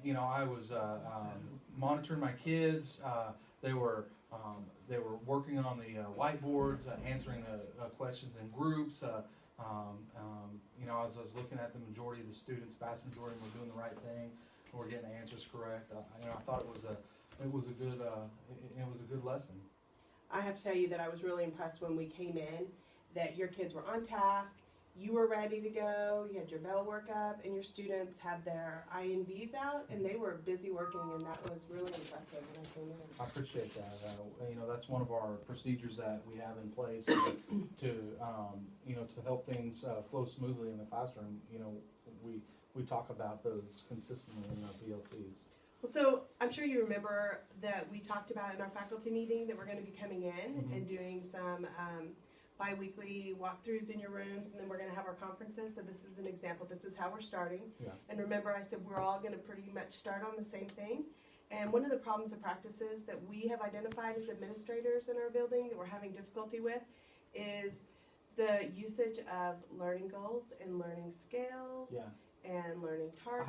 I was monitoring my kids. They were working on the whiteboards, answering the questions in groups. As I was looking at the majority of the students, vast majority of them were doing the right thing. We're getting the answers correct. I thought it was a good lesson. I have to tell you that I was really impressed when we came in, that your kids were on task, you were ready to go, you had your bell work up, and your students had their INVs out, and they were busy working, and that was really impressive when I came in. I appreciate that. That's one of our procedures that we have in place to help things flow smoothly in the classroom. We talk about those consistently in our PLCs. Well, so I'm sure you remember that we talked about in our faculty meeting that we're going to be coming in and doing some bi-weekly walkthroughs in your rooms, and then we're going to have our conferences. So this is an example. This is how we're starting. Yeah. And remember, I said we're all going to pretty much start on the same thing. And one of the problems and practices that we have identified as administrators in our building that we're having difficulty with is the usage of learning goals and learning scales and learning targets.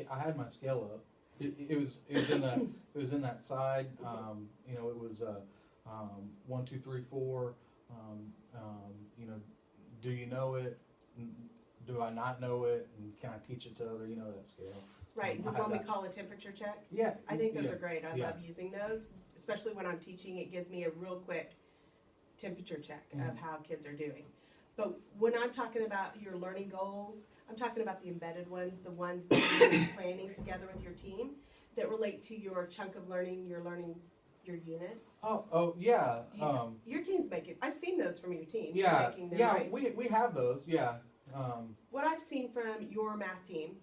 I had my scale up. It was in that side. It was 1, 2, 3, 4. Do you know it? Do I not know it? And can I teach it to other? That scale. Right, the one we call a temperature check. Yeah. I think those are great. I love using those, especially when I'm teaching. It gives me a real quick temperature check of how kids are doing. But when I'm talking about your learning goals, I'm talking about the embedded ones, the ones that you're planning together with your team that relate to your chunk of learning, your unit. Oh yeah. Your team's making. I've seen those from your team. Yeah, Making them, yeah. right? We have those. Yeah. What I've seen from your math team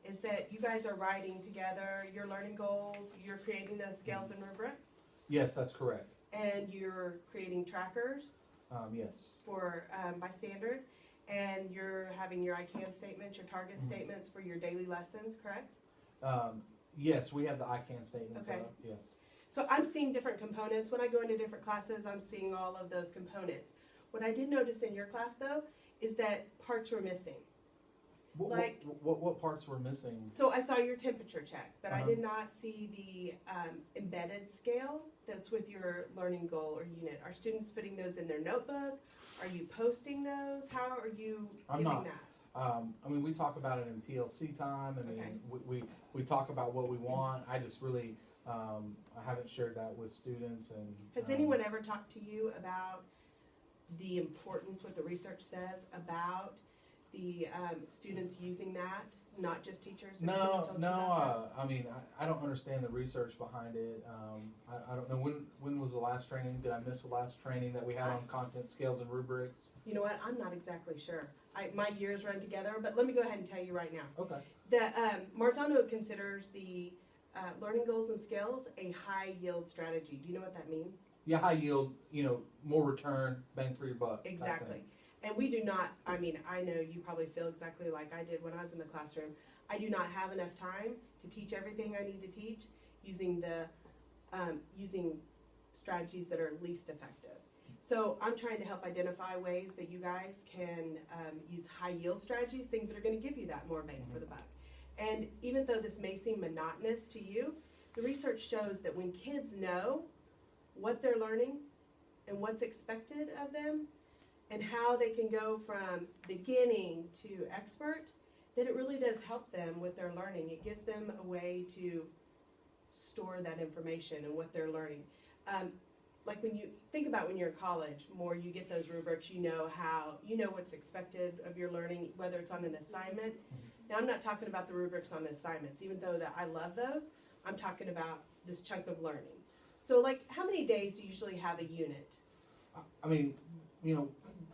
is that you guys are writing together your learning goals. You're creating those scales and rubrics. Yes, that's correct. And you're creating trackers. Yes. For by standard, and you're having your ICANN statements, your target statements for your daily lessons, correct? Yes, we have the ICANN statements. Okay. Yes. So I'm seeing different components. When I go into different classes, I'm seeing all of those components. What I did notice in your class, though, is that parts were missing. What parts were missing? So I saw your temperature check, but I did not see the embedded scale that's with your learning goal or unit. Are students putting those in their notebook? Are you posting those? How are you getting that? We talk about it in PLC time, and we talk about what we want. I just really I haven't shared that with students. And has anyone ever talked to you about the importance, what the research says about the students using that, not just teachers? No. I don't understand the research behind it. I don't know when was the last training. Did I miss the last training that we had on content scales and rubrics? You know what? I'm not exactly sure. My years run together, but let me go ahead and tell you right now. Okay. That Marzano considers the learning goals and scales a high yield strategy. Do you know what that means? Yeah, high yield. More return, bang for your buck. Exactly. And we do not, I know you probably feel exactly like I did when I was in the classroom. I do not have enough time to teach everything I need to teach using using strategies that are least effective. So I'm trying to help identify ways that you guys can use high yield strategies, things that are going to give you that more bang for the buck. And even though this may seem monotonous to you, the research shows that when kids know what they're learning and what's expected of them, and how they can go from beginning to expert, that it really does help them with their learning. It gives them a way to store that information and what they're learning. Like when you think about when you're in college, more you get those rubrics, you know what's expected of your learning, whether it's on an assignment. Now I'm not talking about the rubrics on assignments, even though that I love those. I'm talking about this chunk of learning. So like, how many days do you usually have a unit?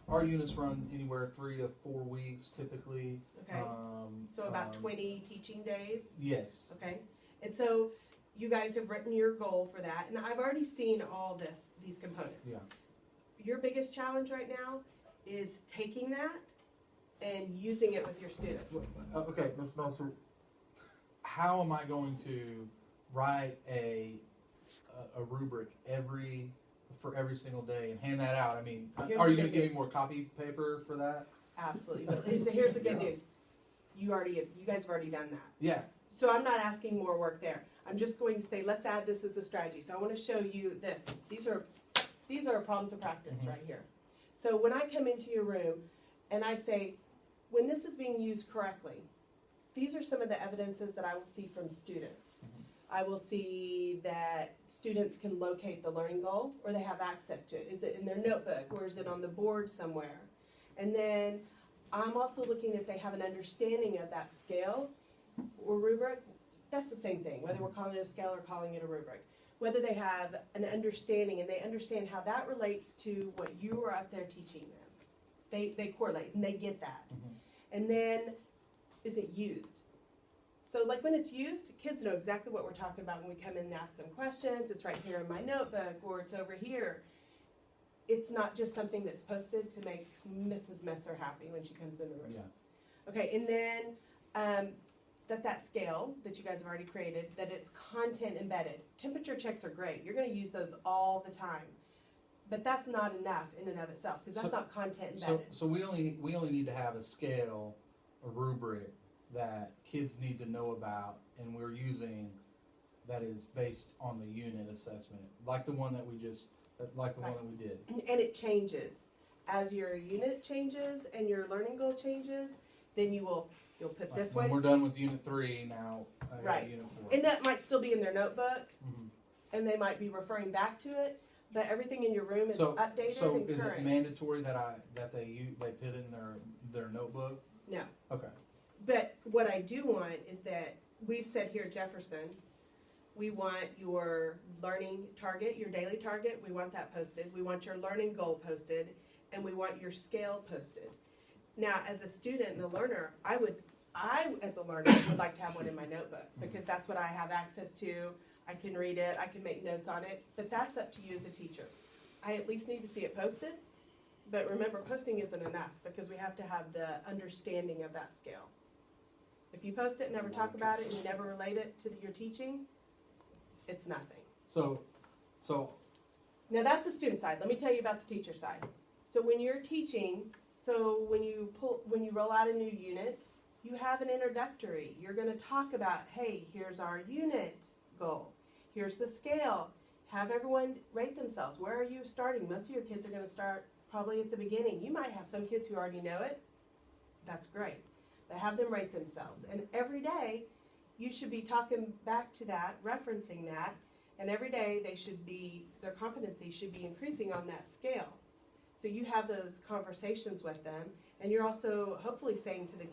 Our units run anywhere 3 to 4 weeks typically. Okay. So about 20 teaching days? Yes. Okay. And so you guys have written your goal for that, and I've already seen all these components. Yeah. Your biggest challenge right now is taking that and using it with your students. Okay, Ms. Meltzer, how am I going to write a rubric for every single day and hand that out? Are you going to give me more copy paper for that? Absolutely. But here's the good news. You guys have already done that. Yeah. So I'm not asking more work there. I'm just going to say, let's add this as a strategy. So I want to show you this. These are problems of practice Mhm. right here. So when I come into your room and I say, when this is being used correctly, these are some of the evidences that I will see from students. Mhm. I will see that students can locate the learning goal, or they have access to it. Is it in their notebook, or is it on the board somewhere? And then I'm also looking if they have an understanding of that scale or rubric. That's the same thing, whether we're calling it a scale or calling it a rubric. Whether they have an understanding and they understand how that relates to what you are up there teaching them. They correlate and they get that. Mhm. And then, is it used? So like when it's used, kids know exactly what we're talking about when we come in and ask them questions. It's right here in my notebook, or it's over here. It's not just something that's posted to make Mrs. Messer happy when she comes in the room. Yeah. Okay, and then that scale that you guys have already created, that it's content embedded. Temperature checks are great. You're going to use those all the time. But that's not enough in and of itself, because that's So- not content So, embedded. so we only need to have a scale, a rubric that kids need to know about, and we're using that is based on the unit assessment, like the one that we just, like the one Right. that we did. And it changes. As your unit changes and your learning goal changes, then you'll put this When way. we're done with unit 3, now I got Right. unit 4. And that might still be in their notebook, Mhm. and they might be referring back to it, but everything in your room is So updated and is it current. mandatory that they put in their notebook? No. Okay. But what I do want is that we've said here at Jefferson, we want your learning target, your daily target, we want that posted. We want your learning goal posted, and we want your scale posted. Now, as a student and a learner, I as a learner would like to have one in my notebook, because that's what I have access to. I can read it, I can make notes on it, but that's up to you as a teacher. I at least need to see it posted, but remember, posting isn't enough, because we have to have the understanding of that scale. If you post it and never talk about it and you never relate it to your teaching, it's nothing. So Now that's the student side. Let me tell you about the teacher side. So when you're teaching, when you roll out a new unit, you have an introductory. You're going to talk about, hey, here's our unit goal. Here's the scale. Have everyone rate themselves. Where are you starting? Most of your kids are going to start probably at the beginning. You might have some kids who already know it. That's great. But have them rate themselves. And every day, you should be talking back to that, referencing that, and every day their competency should be increasing on that scale. So you have those conversations with them, and you're also hopefully saying to the